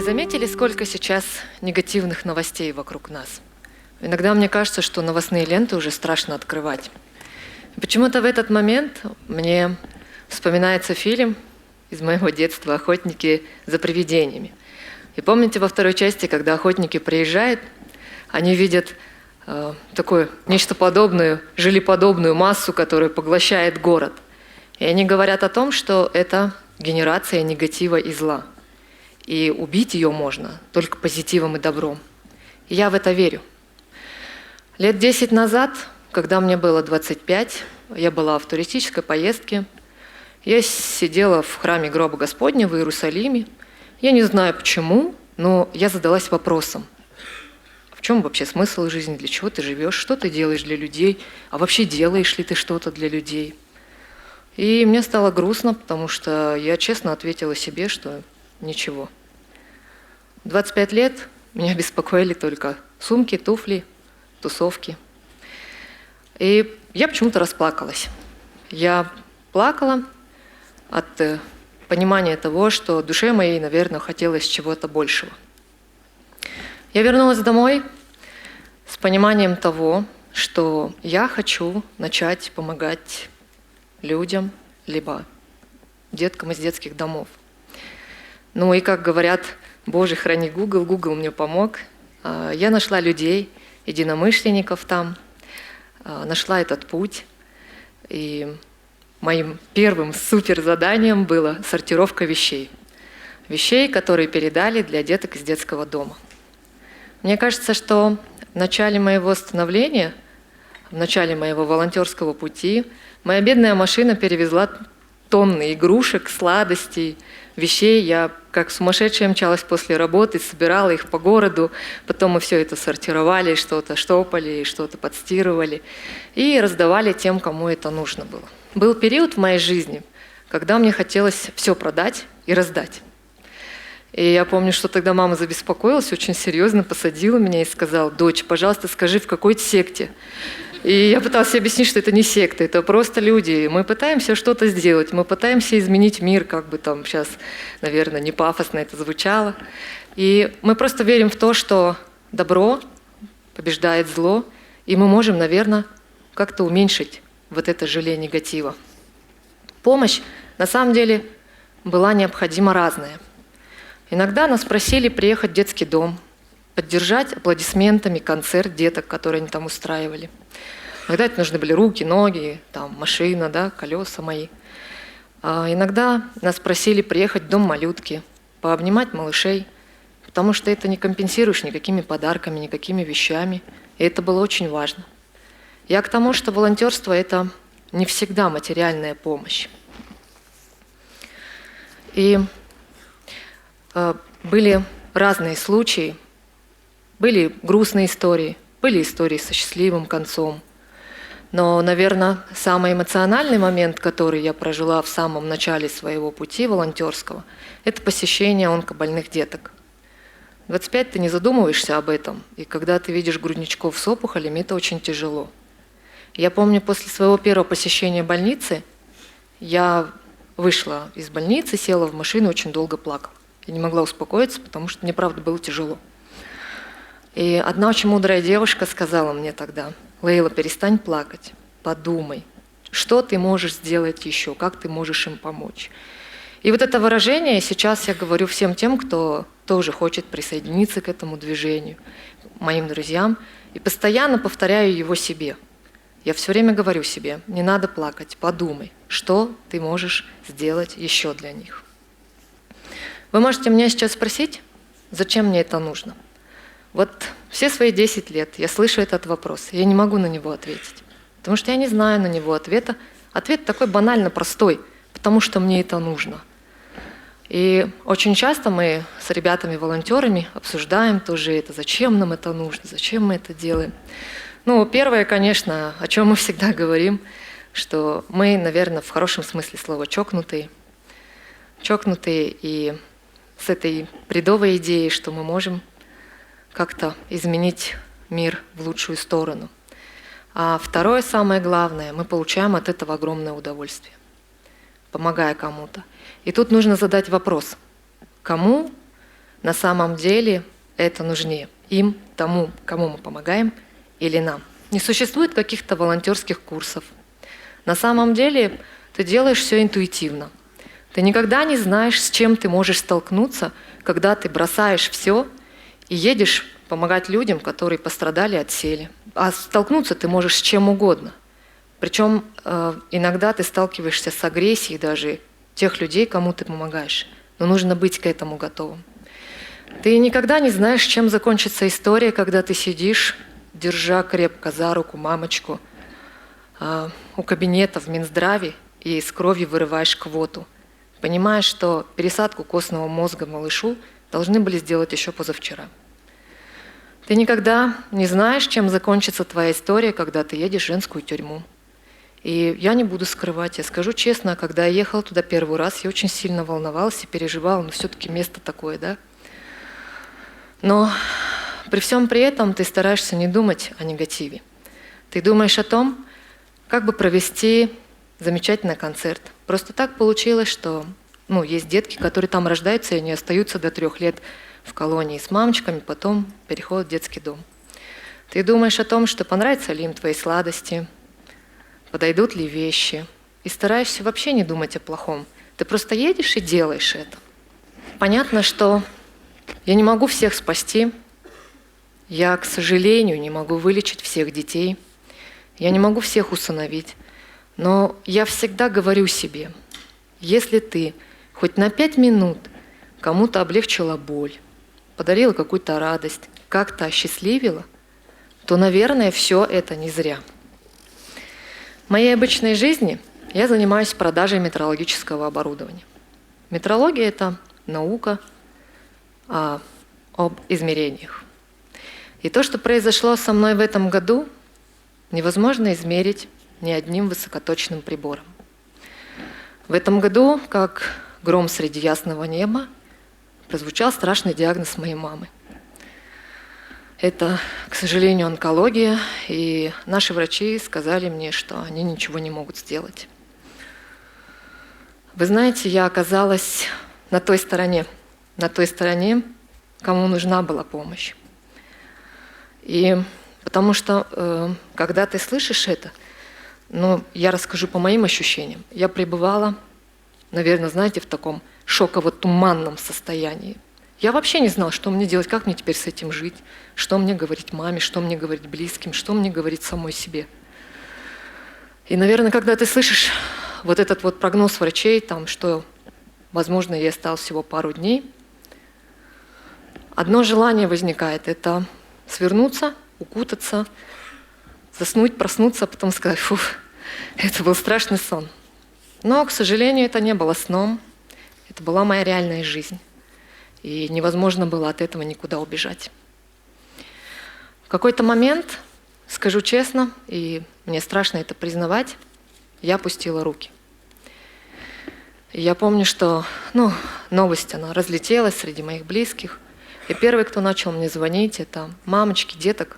заметили, сколько сейчас негативных новостей вокруг нас? Иногда мне кажется, что новостные ленты уже страшно открывать. И почему-то в этот момент мне вспоминается фильм из моего детства «Охотники за привидениями». И помните, во второй части, когда охотники приезжают, они видят такую нечто подобную, желеподобную массу, которая поглощает город. И они говорят о том, что это генерация негатива и зла. И убить ее можно только позитивом и добром. И я в это верю. Лет 10 назад, когда мне было 25, я была в туристической поездке. Я сидела в храме Гроба Господня в Иерусалиме. Я не знаю почему, но я задалась вопросом. В чем вообще смысл жизни? Для чего ты живешь? Что ты делаешь для людей? А вообще делаешь ли ты что-то для людей? И мне стало грустно, потому что я честно ответила себе, что ничего. 25 лет меня беспокоили только сумки, туфли, тусовки. И я почему-то расплакалась. Я плакала от понимания того, что душе моей, наверное, хотелось чего-то большего. Я вернулась домой с пониманием того, что я хочу начать помогать людям, либо деткам из детских домов. Ну и, как говорят, Боже, храни Google, Google мне помог. Я нашла людей, единомышленников там, нашла этот путь. И моим первым суперзаданием была сортировка вещей. Вещей, которые передали для деток из детского дома. Мне кажется, что в начале моего становления, в начале моего волонтерского пути, моя бедная машина перевезла тонны игрушек, сладостей, вещей. Я как сумасшедшая мчалась после работы, собирала их по городу. Потом мы все это сортировали, что-то штопали, что-то подстирывали и раздавали тем, кому это нужно было. Был период в моей жизни, когда мне хотелось все продать и раздать. И я помню, что тогда мама забеспокоилась, очень серьезно посадила меня и сказала: «Дочь, пожалуйста, скажи, в какой секте?» И я пыталась объяснить, что это не секта, это просто люди. Мы пытаемся что-то сделать, мы пытаемся изменить мир, как бы там сейчас, наверное, не пафосно это звучало. И мы просто верим в то, что добро побеждает зло, и мы можем, наверное, как-то уменьшить вот это желе негатива. Помощь, на самом деле, была необходима разная. Иногда нас просили приехать в детский дом, поддержать аплодисментами концерт деток, которые они там устраивали. Иногда это нужны были руки, ноги, там, машина, да, колеса мои. А иногда нас просили приехать в дом малютки, пообнимать малышей, потому что это не компенсируешь никакими подарками, никакими вещами. И это было очень важно. Я к тому, что волонтерство – это не всегда материальная помощь. И были разные случаи, были грустные истории, были истории со счастливым концом. Но, наверное, самый эмоциональный момент, который я прожила в самом начале своего пути волонтерского, это посещение онкобольных деток. В 25 ты не задумываешься об этом, и когда ты видишь грудничков с опухолями, это очень тяжело. Я помню, после своего первого посещения больницы я вышла из больницы, села в машину, очень долго плакала. Я не могла успокоиться, потому что мне, правда, было тяжело. И одна очень мудрая девушка сказала мне тогда: «Лейла, перестань плакать, подумай, что ты можешь сделать еще, как ты можешь им помочь». И вот это выражение сейчас я говорю всем тем, кто тоже хочет присоединиться к этому движению, моим друзьям, и постоянно повторяю его себе. Я все время говорю себе: не надо плакать, подумай, что ты можешь сделать еще для них. Вы можете меня сейчас спросить, зачем мне это нужно? Вот все свои 10 лет я слышу этот вопрос, я не могу на него ответить, потому что я не знаю на него ответа. Ответ такой банально простой: потому что мне это нужно. И очень часто мы с ребятами-волонтерами обсуждаем тоже это, зачем нам это нужно, зачем мы это делаем. Ну, первое, конечно, о чем мы всегда говорим, что мы, наверное, в хорошем смысле слова чокнутые. Чокнутые и с этой бредовой идеей, что мы можем как-то изменить мир в лучшую сторону. А второе, самое главное, мы получаем от этого огромное удовольствие, помогая кому-то. И тут нужно задать вопрос: кому на самом деле это нужнее? Им, тому, кому мы помогаем, или нам? Не существует каких-то волонтерских курсов. На самом деле ты делаешь все интуитивно. Ты никогда не знаешь, с чем ты можешь столкнуться, когда ты бросаешь все и едешь помогать людям, которые пострадали от сели. А столкнуться ты можешь с чем угодно. Причем иногда ты сталкиваешься с агрессией даже тех людей, кому ты помогаешь. Но нужно быть к этому готовым. Ты никогда не знаешь, чем закончится история, когда ты сидишь, держа крепко за руку мамочку у кабинета в Минздраве и с кровью вырываешь квоту, понимаешь, что пересадку костного мозга малышу должны были сделать еще позавчера. Ты никогда не знаешь, чем закончится твоя история, когда ты едешь в женскую тюрьму. И я не буду скрывать, я скажу честно, когда я ехала туда первый раз, я очень сильно волновалась и переживала, но все-таки место такое, да? Но при всем при этом ты стараешься не думать о негативе. Ты думаешь о том, как бы провести замечательный концерт. Просто так получилось, что есть детки, которые там рождаются, и они остаются до 3 лет в колонии с мамочками, потом переходят в детский дом. Ты думаешь о том, что понравятся ли им твои сладости, подойдут ли вещи, и стараешься вообще не думать о плохом. Ты просто едешь и делаешь это. Понятно, что я не могу всех спасти, я, к сожалению, не могу вылечить всех детей, я не могу всех усыновить, но я всегда говорю себе, если ты хоть на 5 минут кому-то облегчила боль, подарила какую-то радость, как-то осчастливила, то, наверное, все это не зря. В моей обычной жизни я занимаюсь продажей метрологического оборудования. Метрология – это наука об измерениях. И то, что произошло со мной в этом году, невозможно измерить ни одним высокоточным прибором. В этом году, как гром среди ясного неба, прозвучал страшный диагноз моей мамы. Это, к сожалению, онкология, и наши врачи сказали мне, что они ничего не могут сделать. Вы знаете, я оказалась на той стороне, кому нужна была помощь. И потому что, когда ты слышишь это, я расскажу по моим ощущениям. Я пребывала, наверное, знаете, в таком шоково-туманном состоянии. Я вообще не знала, что мне делать, как мне теперь с этим жить, что мне говорить маме, что мне говорить близким, что мне говорить самой себе. И, наверное, когда ты слышишь вот этот вот прогноз врачей, что, возможно, ей осталось всего пару дней, одно желание возникает – это свернуться, укутаться, заснуть, проснуться, а потом сказать: фу, это был страшный сон. Но, к сожалению, это не было сном, это была моя реальная жизнь. И невозможно было от этого никуда убежать. В какой-то момент, скажу честно, и мне страшно это признавать, я опустила руки. И я помню, что новость, она разлетелась среди моих близких. И первый, кто начал мне звонить, это мамочки деток,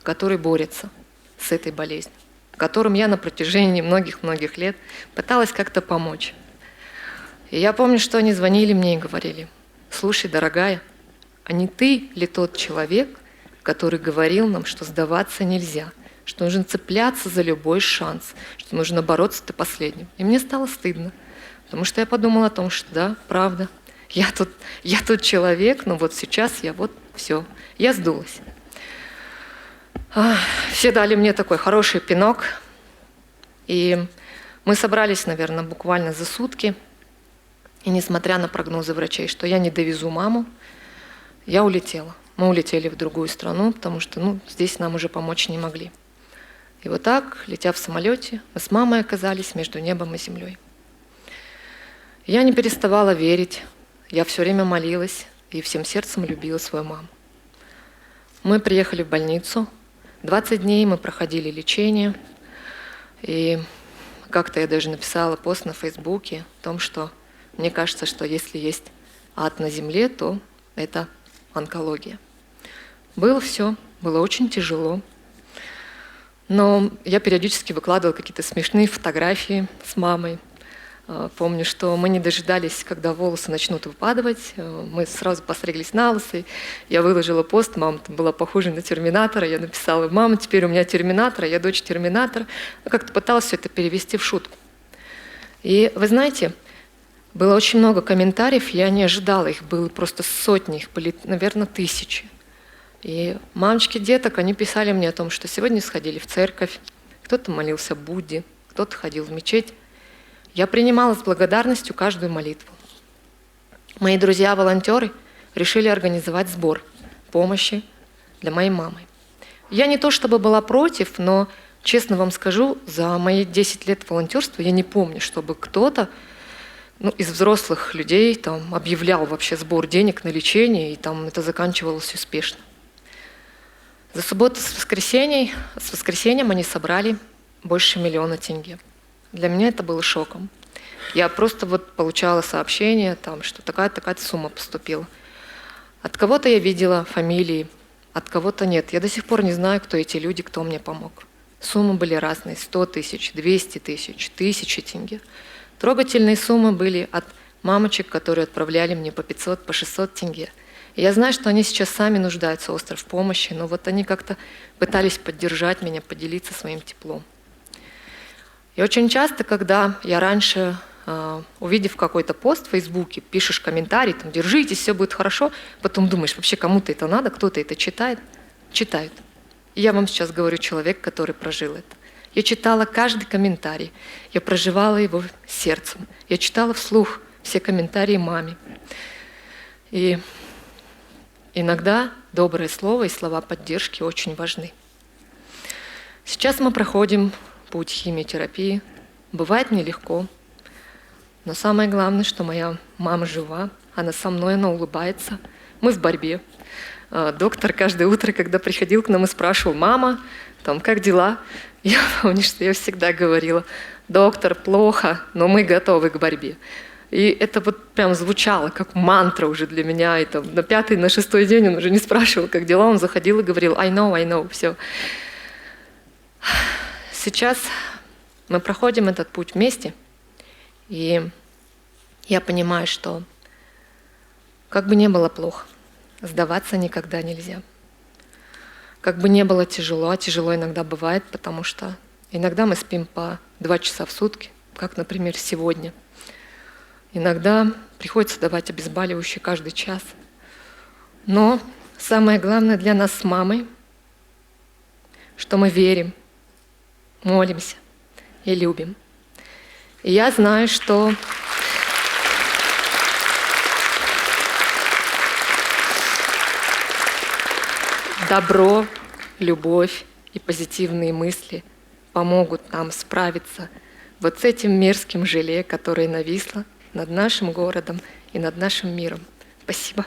которые борются с этой болезнью, которым я на протяжении многих-многих лет пыталась как-то помочь. И я помню, что они звонили мне и говорили: слушай, дорогая, а не ты ли тот человек, который говорил нам, что сдаваться нельзя, что нужно цепляться за любой шанс, что нужно бороться до последнего? И мне стало стыдно, потому что я подумала о том, что да, правда, я тут человек, но вот сейчас все, я сдулась. Все дали мне такой хороший пинок, и мы собрались, наверное, буквально за сутки. И несмотря на прогнозы врачей, что я не довезу маму, я улетела. Мы улетели в другую страну, потому что здесь нам уже помочь не могли. И вот так, летя в самолете, мы с мамой оказались между небом и землей. Я не переставала верить, я все время молилась и всем сердцем любила свою маму. Мы приехали в больницу, 20 дней мы проходили лечение, и как-то я даже написала пост на Фейсбуке о том, что мне кажется, что если есть ад на земле, то это онкология. Было очень тяжело. Но я периодически выкладывала какие-то смешные фотографии с мамой. Помню, что мы не дожидались, когда волосы начнут выпадывать. Мы сразу постриглись на лысо. Я выложила пост, мама была похожа на терминатора. Я написала: мама, теперь у меня терминатор, я дочь терминатора. Как-то пыталась все это перевести в шутку. И вы знаете, было очень много комментариев, я не ожидала, их было просто сотни, их были, наверное, тысячи. И мамочки деток, они писали мне о том, что сегодня сходили в церковь, кто-то молился Будде, кто-то ходил в мечеть. Я принимала с благодарностью каждую молитву. Мои друзья-волонтеры решили организовать сбор помощи для моей мамы. Я не то чтобы была против, но, честно вам скажу, за мои 10 лет волонтерства я не помню, чтобы кто-то из взрослых людей там объявлял вообще сбор денег на лечение, и там это заканчивалось успешно. За субботу с воскресеньем они собрали больше 1 000 000 тенге. Для меня это было шоком. Я просто получала сообщение, что такая-то сумма поступила. От кого-то я видела фамилии, от кого-то нет. Я до сих пор не знаю, кто эти люди, кто мне помог. Суммы были разные: 100 тысяч, 200 тысяч, 1000 тенге. Трогательные суммы были от мамочек, которые отправляли мне по 500, по 600 тенге. И я знаю, что они сейчас сами нуждаются остро в помощи, но они как-то пытались поддержать меня, поделиться своим теплом. И очень часто, когда я раньше, увидев какой-то пост в Фейсбуке, пишешь комментарий, держитесь, все будет хорошо, потом думаешь, вообще кому-то это надо, кто-то это читает? Читают. И я вам сейчас говорю, человек, который прожил это. Я читала каждый комментарий, я проживала его сердцем, я читала вслух все комментарии маме. И иногда доброе слово и слова поддержки очень важны. Сейчас мы проходим путь химиотерапии. Бывает нелегко, но самое главное, что моя мама жива, она со мной, она улыбается. Мы в борьбе. Доктор каждое утро, когда приходил к нам и спрашивал: мама, как дела? Я помню, что я всегда говорила: доктор, плохо, но мы готовы к борьбе. И это прям звучало как мантра уже для меня. И на 5-й, на 6-й день он уже не спрашивал, как дела, он заходил и говорил: I know, все. Сейчас мы проходим этот путь вместе, и я понимаю, что как бы ни было плохо, сдаваться никогда нельзя. Как бы ни было тяжело, а тяжело иногда бывает, потому что иногда мы спим по 2 часа в сутки, как, например, сегодня. Иногда приходится давать обезболивающие каждый час. Но самое главное для нас с мамой, что мы верим, молимся и любим. И я знаю, что добро, любовь и позитивные мысли помогут нам справиться с этим мерзким желе, которое нависло над нашим городом и над нашим миром. Спасибо.